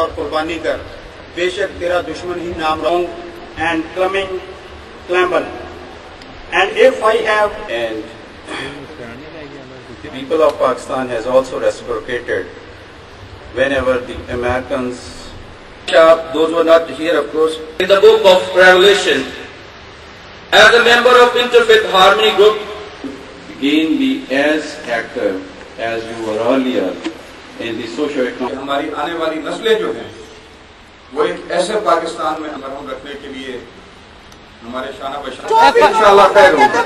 और कुर्बानी कर बेशक तेरा दुश्मन ही नाम wrong and scramble and if I have and the people of Pakistan has also reciprocated whenever the Americans, those who are not here of course, in the book of Revelation, as a member of Interfaith Harmony Group, again be as active as you were earlier in the socio-economic. हमारी आने वाली नस्लें जो हैं वो एक ऐसे पाकिस्तान में मरहूम रखने के लिए हमारे शाना बशाना इंशाअल्लाह खैर होगा।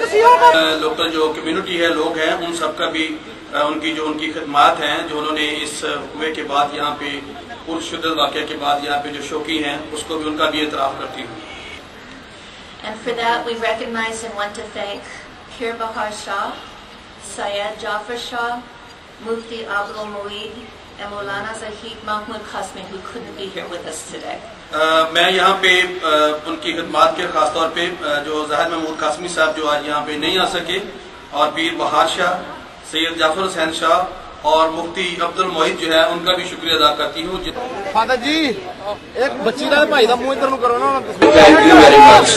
लोकल जो कम्युनिटी है, लोग हैं, उन सबका भी उनकी खिदमात हैं जो उन्होंने इस हुए के बाद यहाँ पे पुरशुद्दल वाक़या के बाद यहाँ पे जो शौकी हैं उसको भी उनका भी एतराफ़ करती हूँ। And for that we recognize and want to thank Pir Bahar Shah, Syed Jafar Shah, Mufti Abdul Mueed and Maulana Zahid Mahmood Qasmi who couldn't be here with us today. मैं यहाँ पे उनकी खिदमात के खास तौर पे जो ज़ाहिद महमूद कासमी साहब जो आज यहाँ पे नहीं आ सके, और पीर बहार शाह, सैयद जाफर हुसैन शाह और मुफ्ती अब्दुल मोहित जो है उनका भी शुक्रिया अदा करती हूँ। फादर जी एक बच्ची का भाई का मुंह इधर करो ना। thank you very much.